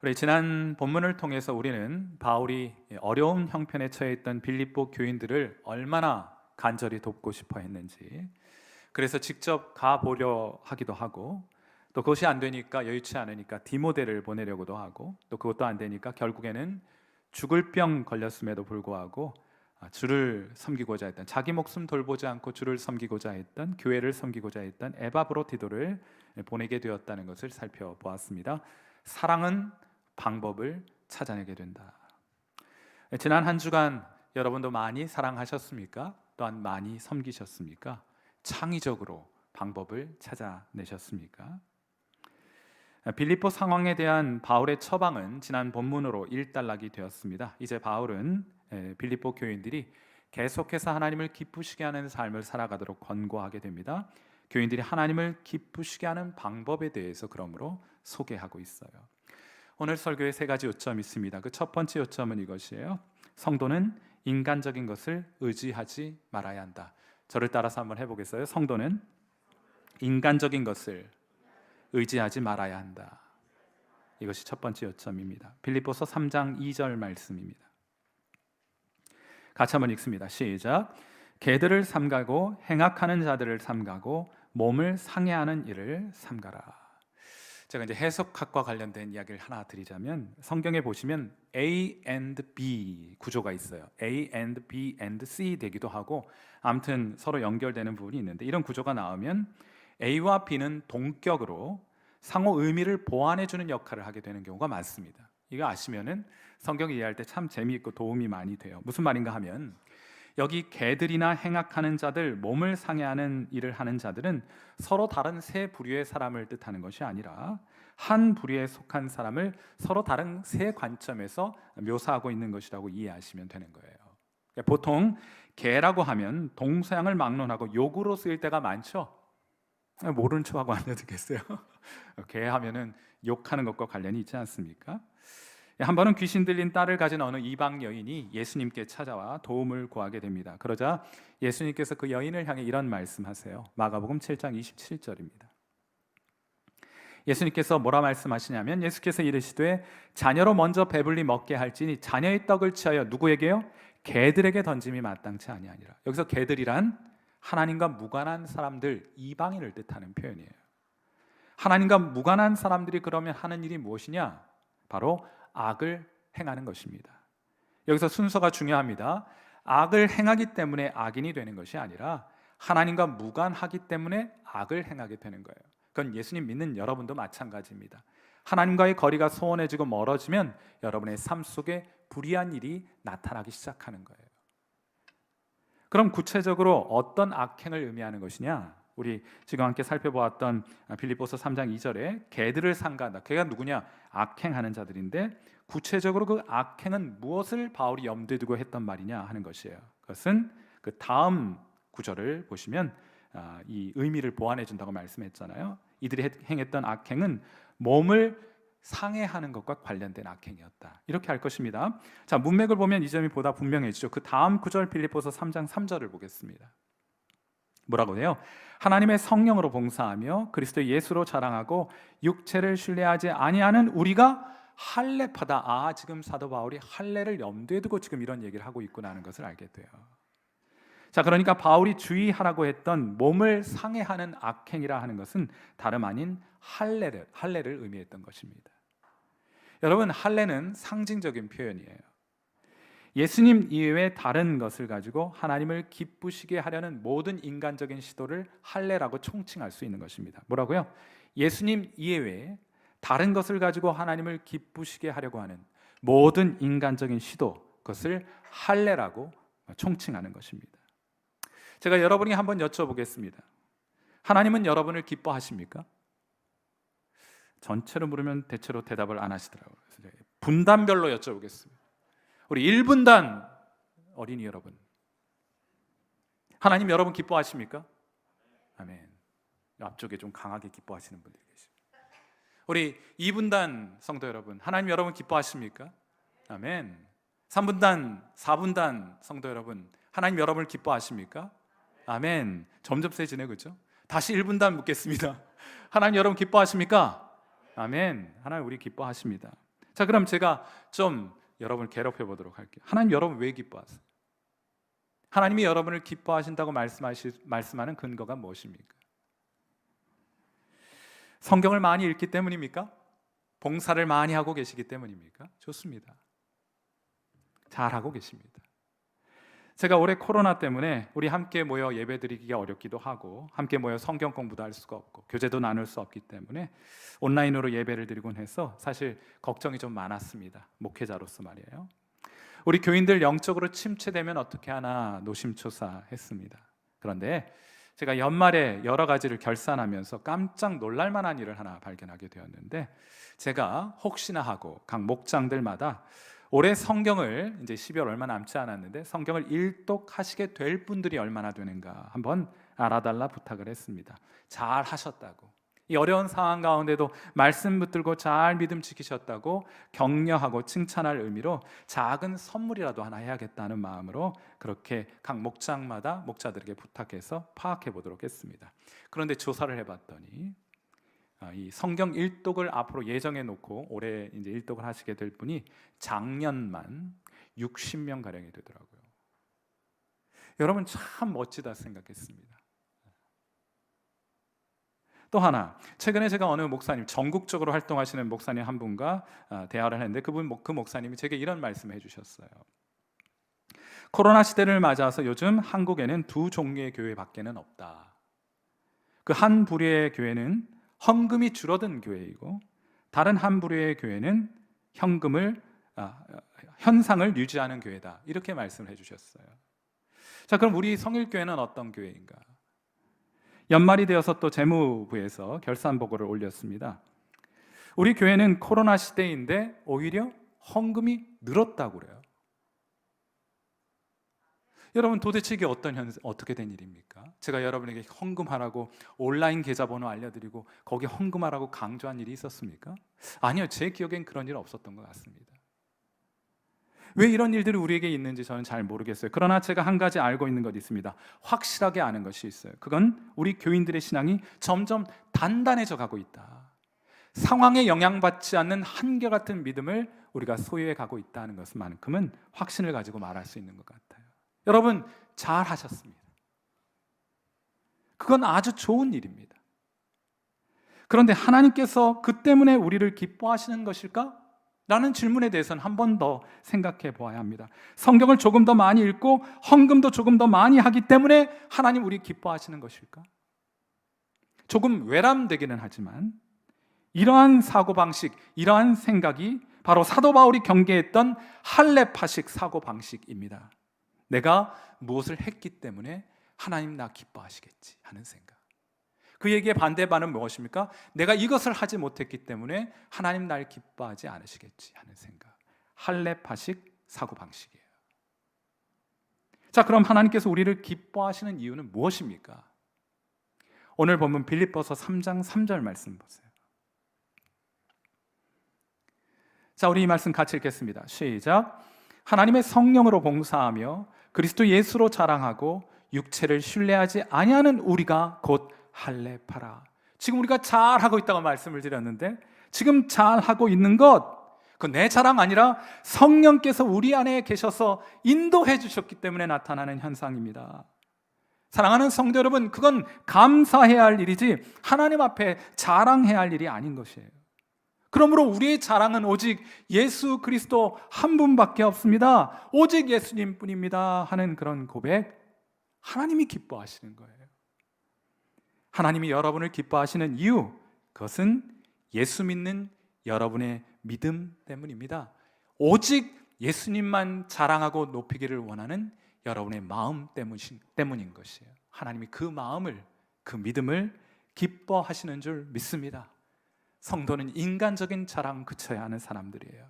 우리 지난 본문을 통해서 우리는 바울이 어려운 형편에 처해 있던 빌립보 교인들을 얼마나 간절히 돕고 싶어 했는지, 그래서 직접 가보려 하기도 하고, 또 그것이 안 되니까, 여의치 않으니까 디모데를 보내려고도 하고, 또 그것도 안 되니까 결국에는 죽을 병 걸렸음에도 불구하고 주를 섬기고자 했던, 자기 목숨 돌보지 않고 주를 섬기고자 했던, 교회를 섬기고자 했던 에바브로디도를 보내게 되었다는 것을 살펴보았습니다. 사랑은 방법을 찾아내게 된다. 지난 한 주간 여러분도 많이 사랑하셨습니까? 또한 많이 섬기셨습니까? 창의적으로 방법을 찾아내셨습니까? 빌립보 상황에 대한 바울의 처방은 지난 본문으로 일단락이 되었습니다. 이제 바울은 빌립보 교인들이 계속해서 하나님을 기쁘시게 하는 삶을 살아가도록 권고하게 됩니다. 교인들이 하나님을 기쁘시게 하는 방법에 대해서 그러므로 소개하고 있어요. 오늘 설교에 세 가지 요점이 있습니다. 그 첫 번째 요점은 이것이에요. 성도는 인간적인 것을 의지하지 말아야 한다. 저를 따라서 한번 해보겠어요? 성도는 인간적인 것을 의지하지 말아야 한다. 이것이 첫 번째 요점입니다. 빌립보서 3장 2절 말씀입니다. 같이 한번 읽습니다. 시작. 개들을 삼가고 행악하는 자들을 삼가고 몸을 상해하는 일을 삼가라. 제가 이제 해석학과 관련된 이야기를 하나 드리자면, 성경에 보시면 A and B 구조가 있어요. A and B and C 되기도 하고, 아무튼 서로 연결되는 부분이 있는데, 이런 구조가 나오면 A와 B는 동격으로 상호 의미를 보완해주는 역할을 하게 되는 경우가 많습니다. 이거 아시면은 성경 이해할 때 참 재미있고 도움이 많이 돼요. 무슨 말인가 하면, 여기 개들이나 행악하는 자들, 몸을 상해하는 일을 하는 자들은 서로 다른 세 부류의 사람을 뜻하는 것이 아니라 한 부류에 속한 사람을 서로 다른 세 관점에서 묘사하고 있는 것이라고 이해하시면 되는 거예요. 보통 개라고 하면 동서양을 막론하고 욕으로 쓰일 때가 많죠. 모른 척하고 앉아듣겠어요. 개 하면은 욕하는 것과 관련이 있지 않습니까? 한 번은 귀신 들린 딸을 가진 어느 이방 여인이 예수님께 찾아와 도움을 구하게 됩니다. 그러자 예수님께서 그 여인을 향해 이런 말씀하세요. 마가복음 7장 27절입니다. 예수님께서 뭐라 말씀하시냐면, 예수께서 이르시되 자녀로 먼저 배불리 먹게 할지니 자녀의 떡을 취하여 누구에게요? 개들에게 던짐이 마땅치 아니하니라. 여기서 개들이란 하나님과 무관한 사람들, 이방인을 뜻하는 표현이에요. 하나님과 무관한 사람들이 그러면 하는 일이 무엇이냐? 바로 악을 행하는 것입니다. 여기서 순서가 중요합니다. 악을 행하기 때문에 악인이 되는 것이 아니라 하나님과 무관하기 때문에 악을 행하게 되는 거예요. 그건 예수님 믿는 여러분도 마찬가지입니다. 하나님과의 거리가 소원해지고 멀어지면 여러분의 삶 속에 불의한 일이 나타나기 시작하는 거예요. 그럼 구체적으로 어떤 악행을 의미하는 것이냐? 우리 지금 함께 살펴보았던 빌립보서 3장 2절에 개들을 삼가한다. 개가 누구냐? 악행하는 자들인데, 구체적으로 그 악행은 무엇을 바울이 염두에 두고 했던 말이냐 하는 것이에요. 그것은 그 다음 구절을 보시면 이 의미를 보완해 준다고 말씀했잖아요. 이들이 행했던 악행은 몸을 상해하는 것과 관련된 악행이었다. 이렇게 할 것입니다. 자, 문맥을 보면 이 점이 보다 분명해지죠. 그 다음 구절 빌립보서 3장 3절을 보겠습니다. 뭐라고 해요? 하나님의 성령으로 봉사하며 그리스도 예수로 자랑하고 육체를 신뢰하지 아니하는 우리가 할례파다. 지금 사도 바울이 할례를 염두에 두고 지금 이런 얘기를 하고 있구나 하는 것을 알게 돼요. 자, 그러니까 바울이 주의하라고 했던 몸을 상해하는 악행이라 하는 것은 다름 아닌 할례를 의미했던 것입니다. 여러분, 할례는 상징적인 표현이에요. 예수님 이외의 다른 것을 가지고 하나님을 기쁘시게 하려는 모든 인간적인 시도를 할례라고 총칭할 수 있는 것입니다. 뭐라고요? 예수님 이외에 다른 것을 가지고 하나님을 기쁘시게 하려고 하는 모든 인간적인 시도, 그것을 할례라고 총칭하는 것입니다. 제가 여러분이 한번 여쭤보겠습니다. 하나님은 여러분을 기뻐하십니까? 전체로 물으면 대체로 대답을 안 하시더라고요. 그래서 분단별로 여쭤보겠습니다. 우리 1분단 어린이 여러분, 하나님 여러분 기뻐하십니까? 아멘. 앞쪽에 좀 강하게 기뻐하시는 분들이 계십니다. 우리 2분단 성도 여러분, 하나님 여러분 기뻐하십니까? 아멘. 3분단, 4분단 성도 여러분, 하나님 여러분을 기뻐하십니까? 아멘. 점점 세지네, 그렇죠? 다시 1분단 묻겠습니다. 하나님 여러분 기뻐하십니까? 아멘. 하나님 우리 기뻐하십니다. 자, 그럼 제가 좀 여러분을 괴롭혀 보도록 할게요. 하나님 여러분 왜 기뻐하세요? 하나님이 여러분을 기뻐하신다고 말씀하는 근거가 무엇입니까? 성경을 많이 읽기 때문입니까? 봉사를 많이 하고 계시기 때문입니까? 좋습니다. 잘하고 계십니다. 제가 올해 코로나 때문에 우리 함께 모여 예배드리기가 어렵기도 하고 함께 모여 성경 공부도 할 수가 없고 교제도 나눌 수 없기 때문에 온라인으로 예배를 드리곤 해서 사실 걱정이 좀 많았습니다. 목회자로서 말이에요. 우리 교인들 영적으로 침체되면 어떻게 하나 노심초사했습니다. 그런데 제가 연말에 여러 가지를 결산하면서 깜짝 놀랄 만한 일을 하나 발견하게 되었는데, 제가 혹시나 하고 각 목장들마다 올해 성경을 이제 12월 얼마 남지 않았는데 성경을 일독하시게 될 분들이 얼마나 되는가 한번 알아달라 부탁을 했습니다. 잘 하셨다고, 이 어려운 상황 가운데도 말씀 붙들고 잘 믿음 지키셨다고 격려하고 칭찬할 의미로 작은 선물이라도 하나 해야겠다는 마음으로 그렇게 각 목장마다 목자들에게 부탁해서 파악해 보도록 했습니다. 그런데 조사를 해봤더니 이 성경 일독을 앞으로 예정해 놓고 올해 이제 일독을 하시게 될 분이 작년만 60명 가량이 되더라고요. 여러분 참 멋지다 생각했습니다. 또 하나, 최근에 제가 어느 목사님, 전국적으로 활동하시는 목사님 한 분과 대화를 했는데 그 목사님이 제게 이런 말씀을 해주셨어요. 코로나 시대를 맞아서 요즘 한국에는 두 종류의 교회밖에는 없다. 그 한 부류의 교회는 헌금이 줄어든 교회이고 다른 한 부류의 교회는 현상을 유지하는 교회다. 이렇게 말씀을 해주셨어요. 자, 그럼 우리 성일교회는 어떤 교회인가? 연말이 되어서 또 재무부에서 결산 보고를 올렸습니다. 우리 교회는 코로나 시대인데 오히려 헌금이 늘었다고 그래요. 여러분 도대체 이게 어떻게 된 일입니까? 제가 여러분에게 헌금하라고 온라인 계좌번호 알려드리고 거기 헌금하라고 강조한 일이 있었습니까? 아니요, 제 기억엔 그런 일 없었던 것 같습니다. 왜 이런 일들이 우리에게 있는지 저는 잘 모르겠어요. 그러나 제가 한 가지 알고 있는 것이 있습니다. 확실하게 아는 것이 있어요. 그건 우리 교인들의 신앙이 점점 단단해져 가고 있다. 상황에 영향받지 않는 한결같은 믿음을 우리가 소유해 가고 있다는 것만큼은 확신을 가지고 말할 수 있는 것 같아요. 여러분 잘 하셨습니다. 그건 아주 좋은 일입니다. 그런데 하나님께서 그 때문에 우리를 기뻐하시는 것일까? 라는 질문에 대해서는 한 번 더 생각해 보아야 합니다. 성경을 조금 더 많이 읽고 헌금도 조금 더 많이 하기 때문에 하나님 우리 기뻐하시는 것일까? 조금 외람되기는 하지만 이러한 사고방식, 이러한 생각이 바로 사도 바울이 경계했던 할례파식 사고방식입니다. 내가 무엇을 했기 때문에 하나님 나 기뻐하시겠지 하는 생각. 그 얘기의 반대반은 무엇입니까? 내가 이것을 하지 못했기 때문에 하나님 날 기뻐하지 않으시겠지 하는 생각. 할례파식 사고방식이에요. 자, 그럼 하나님께서 우리를 기뻐하시는 이유는 무엇입니까? 오늘 본문 빌립보서 3장 3절 말씀 보세요. 자, 우리 이 말씀 같이 읽겠습니다. 시작. 하나님의 성령으로 봉사하며 그리스도 예수로 자랑하고 육체를 신뢰하지 아니하는 우리가 곧 할례파라. 지금 우리가 잘하고 있다고 말씀을 드렸는데 지금 잘하고 있는 것, 그 내 자랑 아니라 성령께서 우리 안에 계셔서 인도해 주셨기 때문에 나타나는 현상입니다. 사랑하는 성도 여러분, 그건 감사해야 할 일이지 하나님 앞에 자랑해야 할 일이 아닌 것이에요. 그러므로 우리의 자랑은 오직 예수 그리스도 한 분밖에 없습니다. 오직 예수님 뿐입니다 하는 그런 고백, 하나님이 기뻐하시는 거예요. 하나님이 여러분을 기뻐하시는 이유, 그것은 예수 믿는 여러분의 믿음 때문입니다. 오직 예수님만 자랑하고 높이기를 원하는 여러분의 마음 때문인 것이에요. 하나님이 그 마음을, 그 믿음을 기뻐하시는 줄 믿습니다. 성도는 인간적인 자랑 그쳐야 하는 사람들이에요.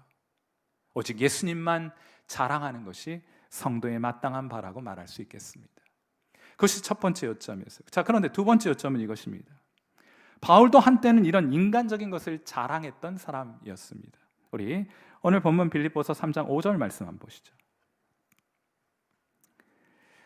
오직 예수님만 자랑하는 것이 성도의 마땅한 바라고 말할 수 있겠습니다. 그것이 첫 번째 요점이었어요. 자, 그런데 두 번째 요점은 이것입니다. 바울도 한때는 이런 인간적인 것을 자랑했던 사람이었습니다. 우리 오늘 본문 빌립보서 3장 5절 말씀 한번 보시죠.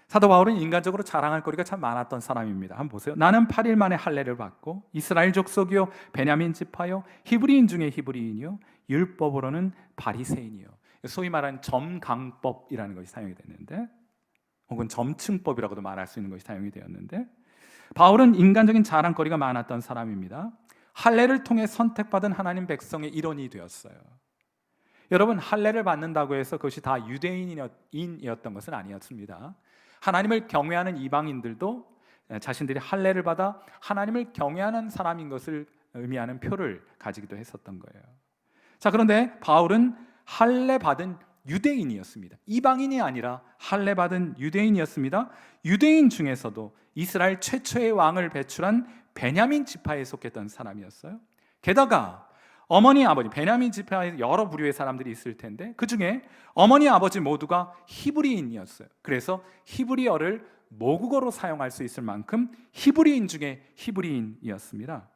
사도 바울은 인간적으로 자랑할 거리가 참 많았던 사람입니다. 한번 보세요. 나는 8일 만에 할례를 받고 이스라엘 족속이요 베냐민 지파요 히브리인 중에 히브리인이요 율법으로는 바리새인이요. 소위 말하는 점강법이라는 것이 사용이 됐는데, 혹은 점층법이라고도 말할 수 있는 것이 사용이 되었는데, 바울은 인간적인 자랑거리가 많았던 사람입니다. 할례를 통해 선택받은 하나님 백성의 일원이 되었어요. 여러분, 할례를 받는다고 해서 그것이 다 유대인이었던 것은 아니었습니다. 하나님을 경외하는 이방인들도 자신들이 할례를 받아 하나님을 경외하는 사람인 것을 의미하는 표를 가지기도 했었던 거예요. 자, 그런데 바울은 할례 받은 유대인이었습니다. 이방인이 아니라 할례 받은 유대인이었습니다. 유대인 중에서도 이스라엘 최초의 왕을 배출한 베냐민 지파에 속했던 사람이었어요. 게다가 어머니 아버지, 베냐민 지파에 여러 부류의 사람들이 있을 텐데 그 중에 어머니 아버지 모두가 히브리인이었어요. 그래서 히브리어를 모국어로 사용할 수 있을 만큼 히브리인 중에 히브리인이었습니다.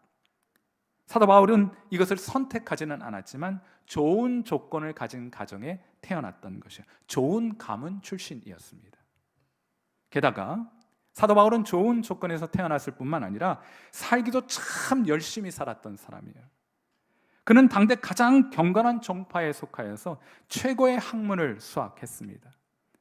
사도 바울은 이것을 선택하지는 않았지만 좋은 조건을 가진 가정에 태어났던 것이에요. 좋은 가문 출신이었습니다. 게다가 사도 바울은 좋은 조건에서 태어났을 뿐만 아니라 살기도 참 열심히 살았던 사람이에요. 그는 당대 가장 경건한 종파에 속하여서 최고의 학문을 수학했습니다.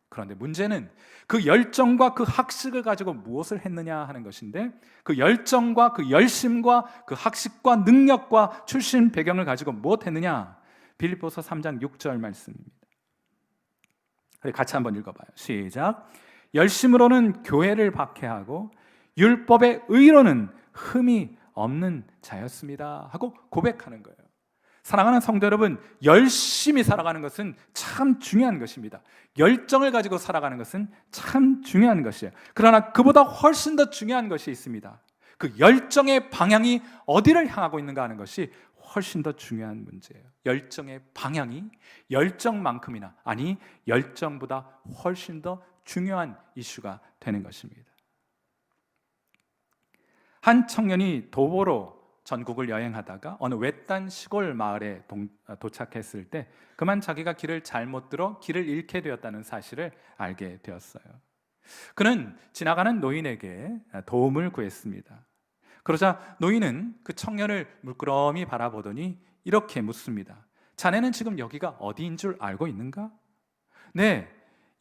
그런데 문제는 그 열정과 그 학식을 가지고 무엇을 했느냐 하는 것인데, 그 열정과 그 열심과 그 학식과 능력과 출신 배경을 가지고 무엇 했느냐? 빌립보서 3장 6절 말씀입니다. 같이 한번 읽어봐요. 시작. 열심으로는 교회를 박해하고 율법의 의로는 흠이 없는 자였습니다 하고 고백하는 거예요. 사랑하는 성도 여러분, 열심히 살아가는 것은 참 중요한 것입니다. 열정을 가지고 살아가는 것은 참 중요한 것이에요. 그러나 그보다 훨씬 더 중요한 것이 있습니다. 그 열정의 방향이 어디를 향하고 있는가 하는 것이 훨씬 더 중요한 문제예요. 열정의 방향이 열정만큼이나, 아니 열정보다 훨씬 더 중요한 이슈가 되는 것입니다. 한 청년이 도보로 전국을 여행하다가 어느 외딴 시골 마을에 도착했을 때 그만 자기가 길을 잘못 들어 길을 잃게 되었다는 사실을 알게 되었어요. 그는 지나가는 노인에게 도움을 구했습니다. 그러자 노인은 그 청년을 물끄러미 바라보더니 이렇게 묻습니다. 자네는 지금 여기가 어디인 줄 알고 있는가? 네,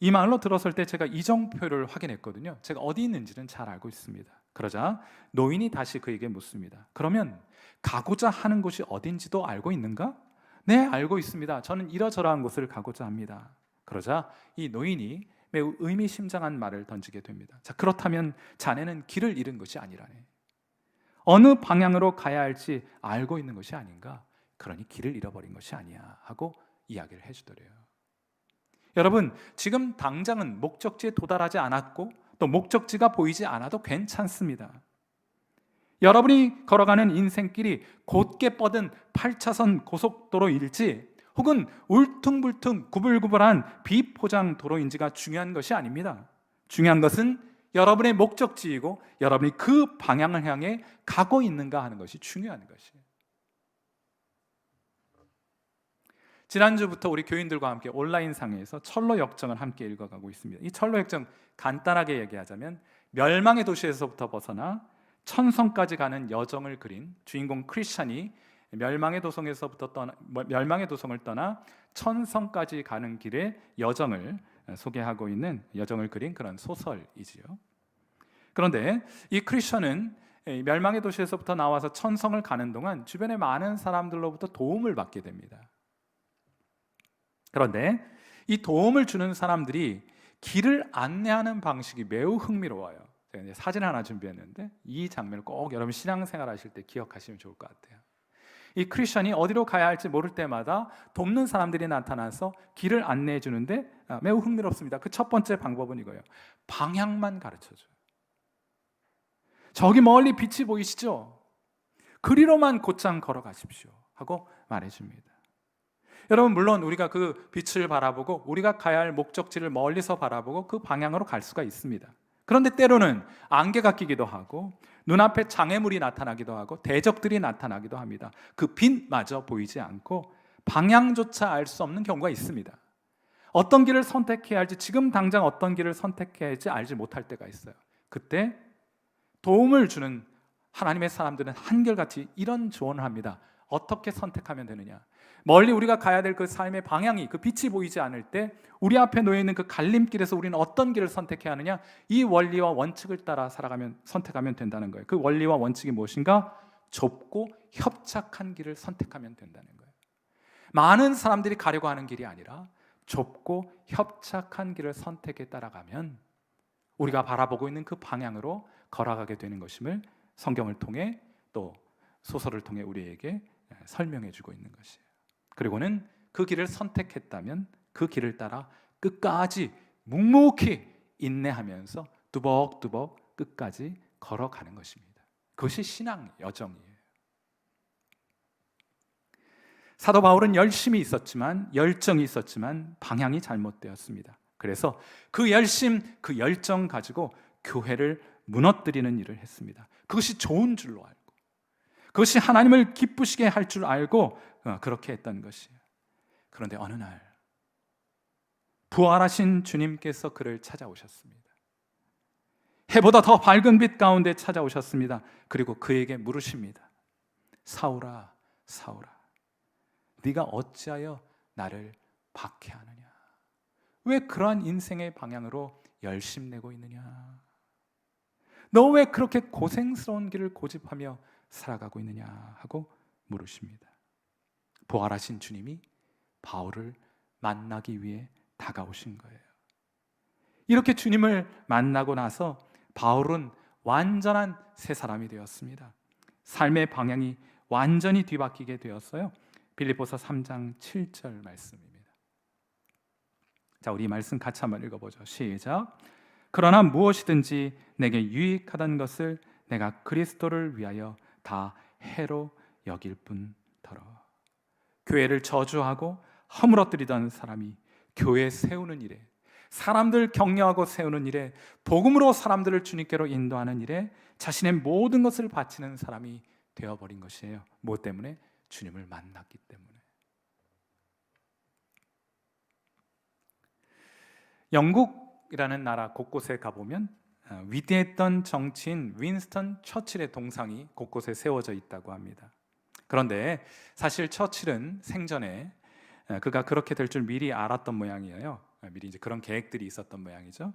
이 마을로 들어설 때 제가 이정표를 확인했거든요. 제가 어디 있는지는 잘 알고 있습니다. 그러자 노인이 다시 그에게 묻습니다. 그러면 가고자 하는 곳이 어딘지도 알고 있는가? 네, 알고 있습니다. 저는 이러저러한 곳을 가고자 합니다. 그러자 이 노인이 매우 의미심장한 말을 던지게 됩니다. 자, 그렇다면 자네는 길을 잃은 것이 아니라네. 어느 방향으로 가야 할지 알고 있는 것이 아닌가? 그러니 길을 잃어버린 것이 아니야 하고 이야기를 해주더래요. 여러분, 지금 당장은 목적지에 도달하지 않았고 또 목적지가 보이지 않아도 괜찮습니다. 여러분이 걸어가는 인생길이 곧게 뻗은 8차선 고속도로일지 혹은 울퉁불퉁 구불구불한 비포장 도로인지가 중요한 것이 아닙니다. 중요한 것은 여러분의 목적지이고 여러분이 그 방향을 향해 가고 있는가 하는 것이 중요한 것이에요. 지난주부터 우리 교인들과 함께 온라인상에서 철로 역정을 함께 읽어가고 있습니다. 이 철로 역정 간단하게 얘기하자면 멸망의 도시에서부터 벗어나 천성까지 가는 여정을 그린 주인공 크리스찬이 멸망의 도성을 떠나 천성까지 가는 길의 여정을 소개하고 있는, 여정을 그린 그런 소설이지요. 그런데 이 크리스찬은 멸망의 도시에서부터 나와서 천성을 가는 동안 주변의 많은 사람들로부터 도움을 받게 됩니다. 그런데 이 도움을 주는 사람들이 길을 안내하는 방식이 매우 흥미로워요. 제가 이제 사진 하나 준비했는데 이 장면을 꼭 여러분 신앙생활 하실 때 기억하시면 좋을 것 같아요. 이 크리스천이 어디로 가야 할지 모를 때마다 돕는 사람들이 나타나서 길을 안내해 주는데 매우 흥미롭습니다. 그 첫 번째 방법은 이거예요. 방향만 가르쳐줘요. 저기 멀리 빛이 보이시죠? 그리로만 곧장 걸어가십시오 하고 말해줍니다. 여러분, 물론 우리가 그 빛을 바라보고 우리가 가야 할 목적지를 멀리서 바라보고 그 방향으로 갈 수가 있습니다. 그런데 때로는 안개가 끼기도 하고 눈앞에 장애물이 나타나기도 하고 대적들이 나타나기도 합니다. 그 빛마저 보이지 않고 방향조차 알 수 없는 경우가 있습니다. 어떤 길을 선택해야 할지, 지금 당장 어떤 길을 선택해야 할지 알지 못할 때가 있어요. 그때 도움을 주는 하나님의 사람들은 한결같이 이런 조언을 합니다. 어떻게 선택하면 되느냐? 멀리 우리가 가야 될 그 삶의 방향이, 그 빛이 보이지 않을 때 우리 앞에 놓여 있는 그 갈림길에서 우리는 어떤 길을 선택해야 하느냐? 이 원리와 원칙을 따라 선택하면 된다는 거예요. 그 원리와 원칙이 무엇인가? 좁고 협착한 길을 선택하면 된다는 거예요. 많은 사람들이 가려고 하는 길이 아니라 좁고 협착한 길을 선택해 따라가면 우리가 바라보고 있는 그 방향으로 걸어가게 되는 것임을 성경을 통해 또 소설을 통해 우리에게 설명해 주고 있는 것이에요. 그리고는 그 길을 선택했다면 그 길을 따라 끝까지 묵묵히 인내하면서 뚜벅뚜벅 끝까지 걸어가는 것입니다. 그것이 신앙 여정이에요. 사도 바울은 열심이 있었지만, 열정이 있었지만 방향이 잘못되었습니다. 그래서 그 열심, 그 열정 가지고 교회를 무너뜨리는 일을 했습니다. 그것이 좋은 줄로 알고, 그것이 하나님을 기쁘시게 할 줄 알고 그렇게 했던 것이에요. 그런데 어느 날 부활하신 주님께서 그를 찾아오셨습니다. 해보다 더 밝은 빛 가운데 찾아오셨습니다. 그리고 그에게 물으십니다. 사울아, 사울아, 네가 어찌하여 나를 박해하느냐? 왜 그러한 인생의 방향으로 열심내고 있느냐? 너 왜 그렇게 고생스러운 길을 고집하며 살아가고 있느냐? 하고 물으십니다. 부활하신 주님이 바울을 만나기 위해 다가오신 거예요. 이렇게 주님을 만나고 나서 바울은 완전한 새 사람이 되었습니다. 삶의 방향이 완전히 뒤바뀌게 되었어요. 빌립보서 3장 7절 말씀입니다. 자, 우리 말씀 같이 한번 읽어보죠. 시작. 그러나 무엇이든지 내게 유익하던 것을 내가 그리스도를 위하여 다 해로 여길 뿐더러. 교회를 저주하고 허물어뜨리던 사람이 교회 세우는 일에, 사람들 격려하고 세우는 일에, 복음으로 사람들을 주님께로 인도하는 일에 자신의 모든 것을 바치는 사람이 되어버린 것이에요. 무엇 때문에? 주님을 만났기 때문에. 영국이라는 나라 곳곳에 가보면 위대했던 정치인 윈스턴 처칠의 동상이 곳곳에 세워져 있다고 합니다. 그런데 사실 처칠은 생전에 그가 그렇게 될 줄 미리 알았던 모양이에요. 미리 이제 그런 계획들이 있었던 모양이죠.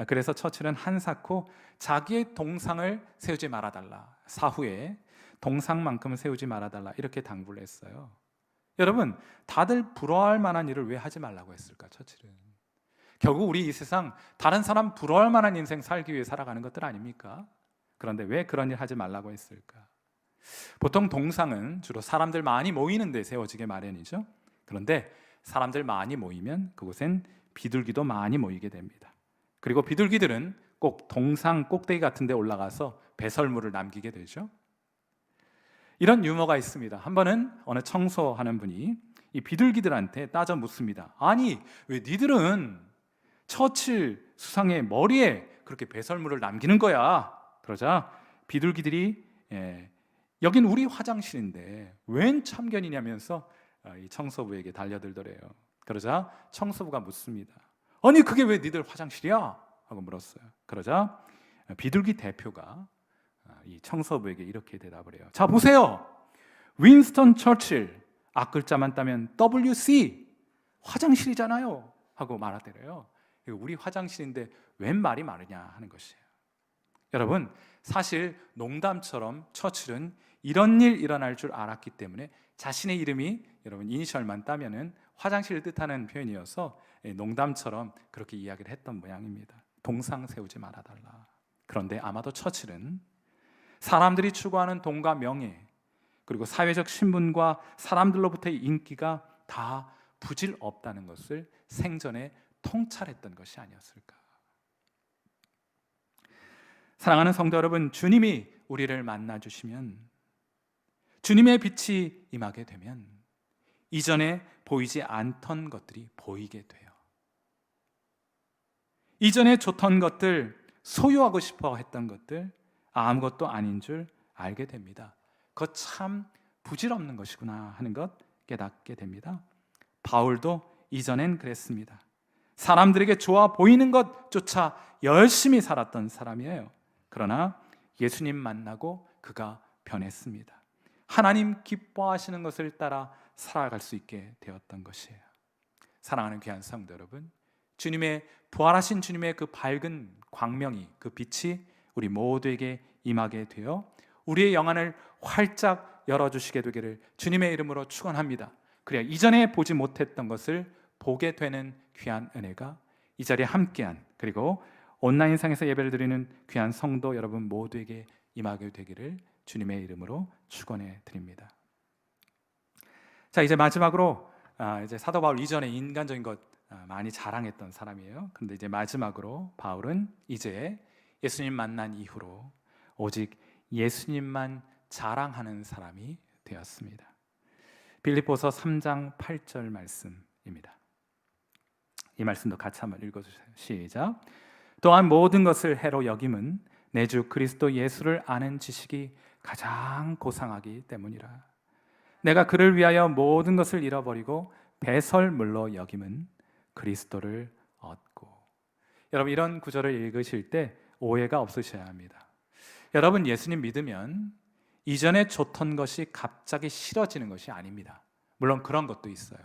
그래서 처칠은 한사코 자기의 동상을 세우지 말아달라, 사후에 동상만큼은 세우지 말아달라, 이렇게 당부를 했어요. 여러분, 다들 부러워할 만한 일을 왜 하지 말라고 했을까? 처칠은 결국 우리 이 세상 다른 사람 부러워할 만한 인생 살기 위해 살아가는 것들 아닙니까? 그런데 왜 그런 일 하지 말라고 했을까? 보통 동상은 주로 사람들 많이 모이는 데 세워지게 마련이죠. 그런데 사람들 많이 모이면 그곳엔 비둘기도 많이 모이게 됩니다. 그리고 비둘기들은 꼭 동상 꼭대기 같은 데 올라가서 배설물을 남기게 되죠. 이런 유머가 있습니다. 한 번은 어느 청소하는 분이 이 비둘기들한테 따져 묻습니다. 아니, 왜 니들은 처칠 수상의 머리에 그렇게 배설물을 남기는 거야? 그러자 비둘기들이 여긴 우리 화장실인데 웬 참견이냐면서 이 청소부에게 달려들더래요. 그러자 청소부가 묻습니다. 아니, 그게 왜 니들 화장실이야? 하고 물었어요. 그러자 비둘기 대표가 이 청소부에게 이렇게 대답을 해요. 자, 보세요. 윈스턴 처칠, 앞글자만 따면 WC, 화장실이잖아요 하고 말하더래요. 우리 화장실인데 웬 말이 많으냐 하는 것이에요. 여러분, 사실 농담처럼 처칠은 이런 일 일어날 줄 알았기 때문에 자신의 이름이 여러분 이니셜만 따면은 화장실을 뜻하는 표현이어서 농담처럼 그렇게 이야기를 했던 모양입니다. 동상 세우지 말아달라. 그런데 아마도 처칠은 사람들이 추구하는 돈과 명예, 그리고 사회적 신분과 사람들로부터의 인기가 다 부질 없다는 것을 생전에 통찰했던 것이 아니었을까. 사랑하는 성도 여러분, 주님이 우리를 만나주시면, 주님의 빛이 임하게 되면 이전에 보이지 않던 것들이 보이게 돼요. 이전에 좋던 것들, 소유하고 싶어 했던 것들, 아무것도 아닌 줄 알게 됩니다. 그거 참 부질없는 것이구나 하는 것 깨닫게 됩니다. 바울도 이전엔 그랬습니다. 사람들에게 좋아 보이는 것조차 열심히 살았던 사람이에요. 그러나 예수님 만나고 그가 변했습니다. 하나님 기뻐하시는 것을 따라 살아갈 수 있게 되었던 것이에요. 사랑하는 귀한 성도 여러분, 주님의 부활하신 주님의 그 밝은 광명이, 그 빛이 우리 모두에게 임하게 되어 우리의 영안을 활짝 열어주시게 되기를 주님의 이름으로 축원합니다. 그래야 이전에 보지 못했던 것을 보게 되는 귀한 은혜가 이 자리에 함께한, 그리고 온라인상에서 예배를 드리는 귀한 성도 여러분 모두에게 임하게 되기를 주님의 이름으로 축원해 드립니다. 자, 이제 마지막으로 이제 사도 바울 이전에 인간적인 것 많이 자랑했던 사람이에요. 그런데 이제 마지막으로 바울은 이제 예수님 만난 이후로 오직 예수님만 자랑하는 사람이 되었습니다. 빌립보서 3장 8절 말씀입니다. 이 말씀도 같이 한번 읽어주세요. 시작. 또한 모든 것을 해로 여김은 내 주 그리스도 예수를 아는 지식이 가장 고상하기 때문이라. 내가 그를 위하여 모든 것을 잃어버리고 배설물로 여김은 그리스도를 얻고. 여러분, 이런 구절을 읽으실 때 오해가 없으셔야 합니다. 여러분, 예수님 믿으면 이전에 좋던 것이 갑자기 싫어지는 것이 아닙니다. 물론 그런 것도 있어요.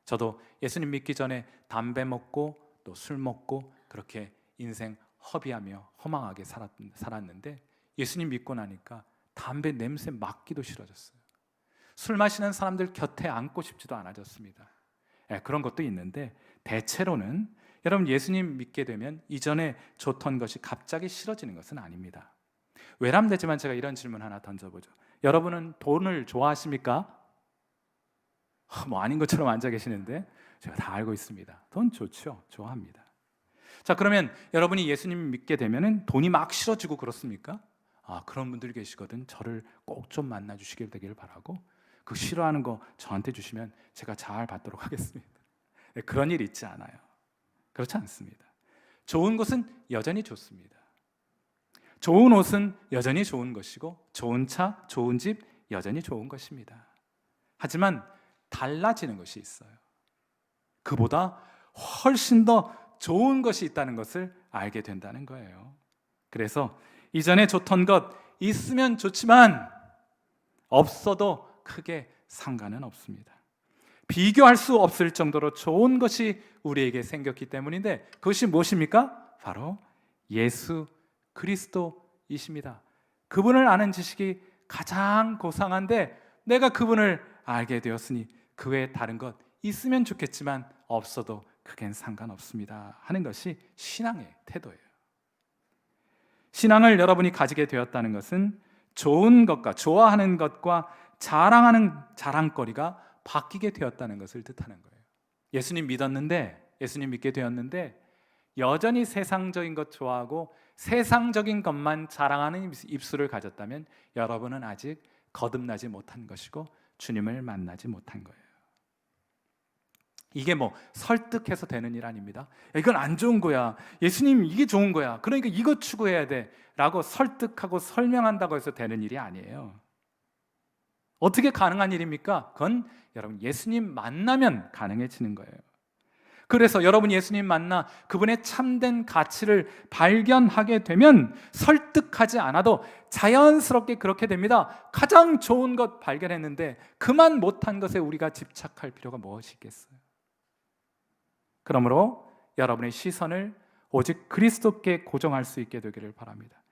저도 예수님 믿기 전에 담배 먹고 또 술 먹고 그렇게 인생 허비하며 허망하게 살았는데 예수님 믿고 나니까 담배 냄새 맡기도 싫어졌어요. 술 마시는 사람들 곁에 앉고 싶지도 않아졌습니다. 그런 것도 있는데 대체로는 여러분, 예수님 믿게 되면 이전에 좋던 것이 갑자기 싫어지는 것은 아닙니다. 외람되지만 제가 이런 질문 하나 던져보죠. 여러분은 돈을 좋아하십니까? 뭐 아닌 것처럼 앉아 계시는데 제가 다 알고 있습니다. 돈 좋죠. 좋아합니다. 자, 그러면 여러분이 예수님 믿게 되면 돈이 막 싫어지고 그렇습니까? 그런 분들 계시거든. 저를 꼭 좀 만나 주시길 되기를 바라고 그 싫어하는 거 저한테 주시면 제가 잘 받도록 하겠습니다. 그런 일 있지 않아요. 그렇지 않습니다. 좋은 것은 여전히 좋습니다. 좋은 옷은 여전히 좋은 것이고 좋은 차, 좋은 집 여전히 좋은 것입니다. 하지만 달라지는 것이 있어요. 그보다 훨씬 더 좋은 것이 있다는 것을 알게 된다는 거예요. 그래서 이전에 좋던 것 있으면 좋지만 없어도 크게 상관은 없습니다. 비교할 수 없을 정도로 좋은 것이 우리에게 생겼기 때문인데 그것이 무엇입니까? 바로 예수 그리스도이십니다. 그분을 아는 지식이 가장 고상한데 내가 그분을 알게 되었으니 그 외에 다른 것 있으면 좋겠지만 없어도 크게는 상관없습니다 하는 것이 신앙의 태도예요. 신앙을 여러분이 가지게 되었다는 것은 좋은 것과 좋아하는 것과 자랑하는 자랑거리가 바뀌게 되었다는 것을 뜻하는 거예요. 예수님 믿게 되었는데 여전히 세상적인 것 좋아하고 세상적인 것만 자랑하는 입술을 가졌다면 여러분은 아직 거듭나지 못한 것이고 주님을 만나지 못한 거예요. 이게 뭐 설득해서 되는 일 아닙니다. 이건 안 좋은 거야. 예수님 이게 좋은 거야. 그러니까 이거 추구해야 돼 라고 설득하고 설명한다고 해서 되는 일이 아니에요. 어떻게 가능한 일입니까? 그건 여러분 예수님 만나면 가능해지는 거예요. 그래서 여러분 예수님 만나 그분의 참된 가치를 발견하게 되면 설득하지 않아도 자연스럽게 그렇게 됩니다. 가장 좋은 것 발견했는데 그만 못한 것에 우리가 집착할 필요가 무엇이 있겠어요? 그러므로 여러분의 시선을 오직 그리스도께 고정할 수 있게 되기를 바랍니다.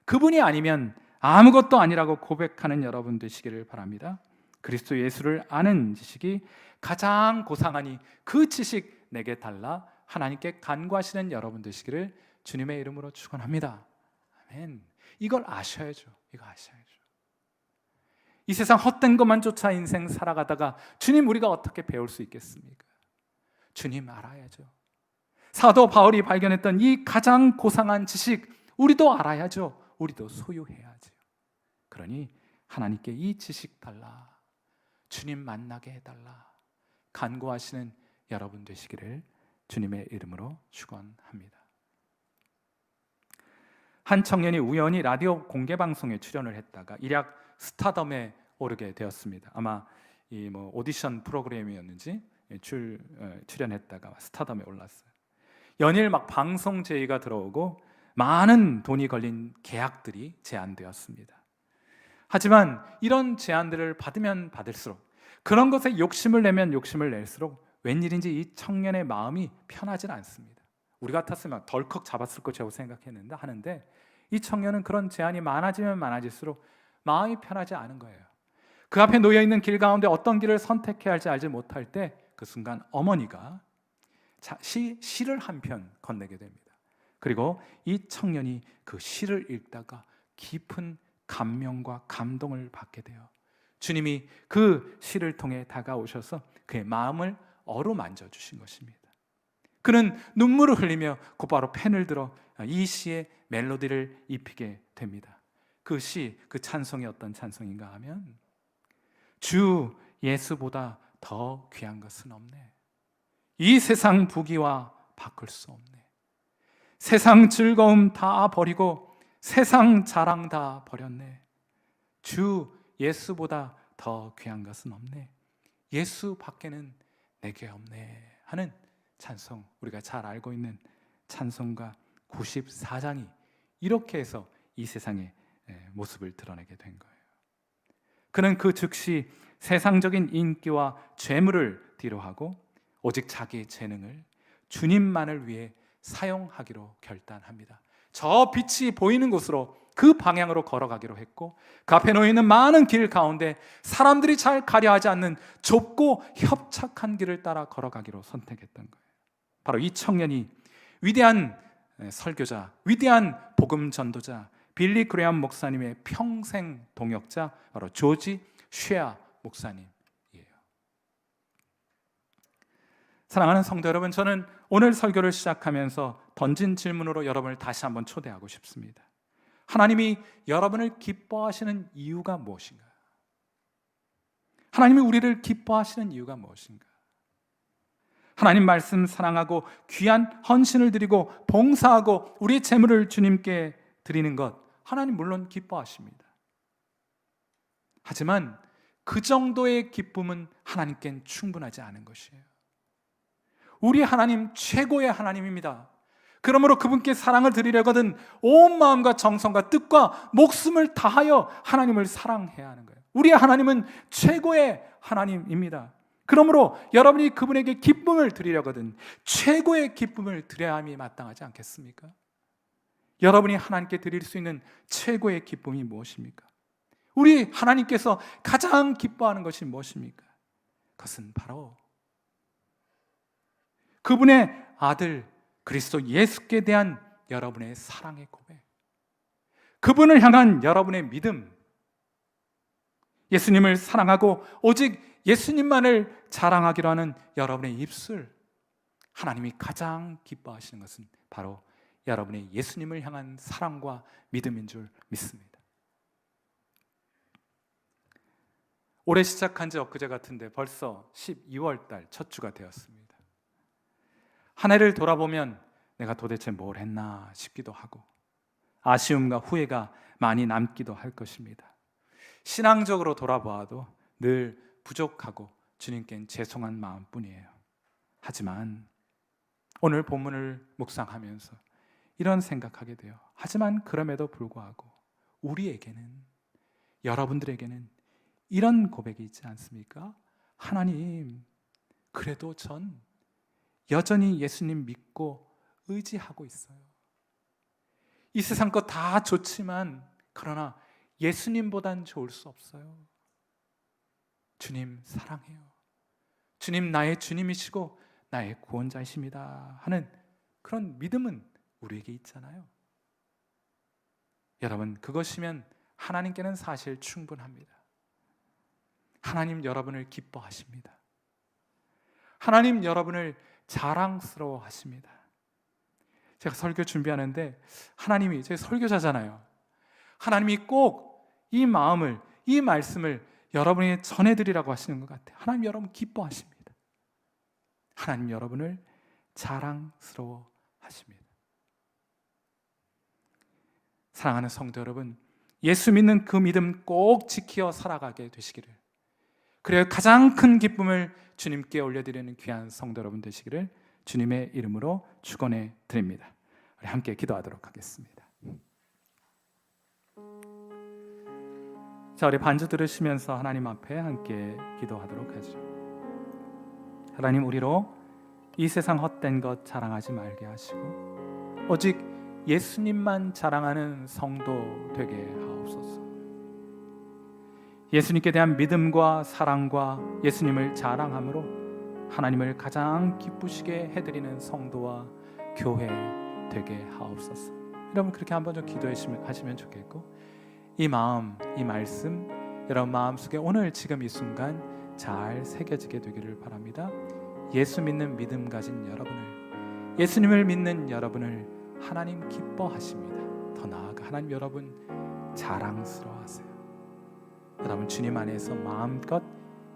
그분이 아니면 아무것도 아니라고 고백하는 여러분 되시기를 바랍니다. 그리스도 예수를 아는 지식이 가장 고상하니 그 지식 내게 달라 하나님께 간구하시는 여러분 되시기를 주님의 이름으로 축원합니다. 아멘. 이걸 아셔야죠. 이거 아셔야죠. 이 세상 헛된 것만 쫓아 인생 살아가다가 주님 우리가 어떻게 배울 수 있겠습니까? 주님 알아야죠. 사도 바울이 발견했던 이 가장 고상한 지식 우리도 알아야죠. 우리도 소유해야죠. 그러니 하나님께 이 지식 달라, 주님 만나게 해달라 간구하시는 여러분 되시기를 주님의 이름으로 축원합니다. 한 청년이 우연히 라디오 공개방송에 출연을 했다가 일약 스타덤에 오르게 되었습니다. 아마 이 뭐 오디션 프로그램이었는지 출연했다가 스타덤에 올랐어요. 연일 막 방송 제의가 들어오고 많은 돈이 걸린 계약들이 제안되었습니다. 하지만 이런 제안들을 받으면 받을수록, 그런 것에 욕심을 내면 욕심을 낼수록 웬일인지 이 청년의 마음이 편하지 않습니다. 우리 같았으면 덜컥 잡았을 것이라고 생각했는데 하는데, 이 청년은 그런 제안이 많아지면 많아질수록 마음이 편하지 않은 거예요. 그 앞에 놓여있는 길 가운데 어떤 길을 선택해야 할지 알지 못할 때 그 순간 어머니가 시를 한 편 건네게 됩니다. 그리고 이 청년이 그 시를 읽다가 깊은 감명과 감동을 받게 돼요. 주님이 그 시를 통해 다가오셔서 그의 마음을 어루만져 주신 것입니다. 그는 눈물을 흘리며 곧바로 펜을 들어 이 시의 멜로디를 입히게 됩니다. 그 시, 그 찬송이 어떤 찬송인가 하면, 주 예수보다 더 귀한 것은 없네. 이 세상 부귀와 바꿀 수 없네. 세상 즐거움 다 버리고 세상 자랑 다 버렸네. 주 예수보다 더 귀한 것은 없네. 예수 밖에는 내게 없네 하는 찬송, 우리가 잘 알고 있는 찬송가 94장이 이렇게 해서 이 세상의 모습을 드러내게 된 거예요. 그는 그 즉시 세상적인 인기와 재물을 뒤로하고 오직 자기의 재능을 주님만을 위해 사용하기로 결단합니다. 저 빛이 보이는 곳으로, 그 방향으로 걸어가기로 했고, 그 앞에 놓여있는 많은 길 가운데 사람들이 잘 가려하지 않는 좁고 협착한 길을 따라 걸어가기로 선택했던 거예요. 바로 이 청년이 위대한 설교자, 위대한 복음 전도자 빌리 그레엄 목사님의 평생 동역자, 바로 조지 쉐아 목사님이에요. 사랑하는 성도 여러분, 저는 오늘 설교를 시작하면서 던진 질문으로 여러분을 다시 한번 초대하고 싶습니다. 하나님이 여러분을 기뻐하시는 이유가 무엇인가? 하나님이 우리를 기뻐하시는 이유가 무엇인가? 하나님 말씀 사랑하고 귀한 헌신을 드리고 봉사하고 우리의 재물을 주님께 드리는 것, 하나님 물론 기뻐하십니다. 하지만 그 정도의 기쁨은 하나님께는 충분하지 않은 것이에요. 우리 하나님 최고의 하나님입니다. 그러므로 그분께 사랑을 드리려거든 온 마음과 정성과 뜻과 목숨을 다하여 하나님을 사랑해야 하는 거예요. 우리 하나님은 최고의 하나님입니다. 그러므로 여러분이 그분에게 기쁨을 드리려거든 최고의 기쁨을 드려야 함이 마땅하지 않겠습니까? 여러분이 하나님께 드릴 수 있는 최고의 기쁨이 무엇입니까? 우리 하나님께서 가장 기뻐하는 것이 무엇입니까? 그것은 바로 그분의 아들 그리스도 예수께 대한 여러분의 사랑의 고백, 그분을 향한 여러분의 믿음, 예수님을 사랑하고 오직 예수님만을 자랑하기로 하는 여러분의 입술, 하나님이 가장 기뻐하시는 것은 바로 여러분의 예수님을 향한 사랑과 믿음인 줄 믿습니다. 올해 시작한 지 엊그제 같은데 벌써 12월 달 첫 주가 되었습니다. 한 해를 돌아보면 내가 도대체 뭘 했나 싶기도 하고 아쉬움과 후회가 많이 남기도 할 것입니다. 신앙적으로 돌아보아도 늘 부족하고 주님께는 죄송한 마음뿐이에요. 하지만 오늘 본문을 묵상하면서 이런 생각하게 돼요. 하지만 그럼에도 불구하고 우리에게는, 여러분들에게는 이런 고백이 있지 않습니까? 하나님, 그래도 전 여전히 예수님 믿고 의지하고 있어요. 이 세상 거 다 좋지만 그러나 예수님보단 좋을 수 없어요. 주님 사랑해요. 주님 나의 주님이시고 나의 구원자이십니다 하는 그런 믿음은 우리에게 있잖아요. 여러분, 그것이면 하나님께는 사실 충분합니다. 하나님 여러분을 기뻐하십니다. 하나님 여러분을 자랑스러워 하십니다. 제가 설교 준비하는데 하나님이, 제가 설교자잖아요. 하나님이 꼭 이 마음을, 이 말씀을 여러분에게 전해드리라고 하시는 것 같아요. 하나님 여러분 기뻐하십니다. 하나님 여러분을 자랑스러워 하십니다. 사랑하는 성도 여러분, 예수 믿는 그 믿음 꼭 지키어 살아가게 되시기를, 그래야 가장 큰 기쁨을 주님께 올려드리는 귀한 성도 여러분 되시기를 주님의 이름으로 축원해 드립니다. 우리 함께 기도하도록 하겠습니다. 자, 우리 반주 들으시면서 하나님 앞에 함께 기도하도록 하죠. 하나님, 우리로 이 세상 헛된 것 자랑하지 말게 하시고 오직 예수님만 자랑하는 성도 되게 하옵소서. 예수님께 대한 믿음과 사랑과 예수님을 자랑함으로 하나님을 가장 기쁘시게 해드리는 성도와 교회 되게 하옵소서. 여러분 그렇게 한번 좀 기도하시면 좋겠고, 이 마음, 이 말씀 여러분 마음속에 오늘 지금 이 순간 잘 새겨지게 되기를 바랍니다. 예수 믿는 믿음 가진 여러분을, 예수님을 믿는 여러분을 하나님 기뻐하십니다. 더 나아가 하나님 여러분 자랑스러워하세요. 여러분 주님 안에서 마음껏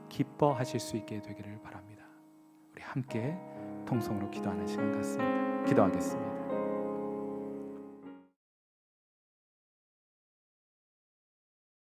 기뻐하실 수 있게 되기를 바랍니다. 우리 함께 통성으로 기도하는 시간 같습니다. 기도하겠습니다.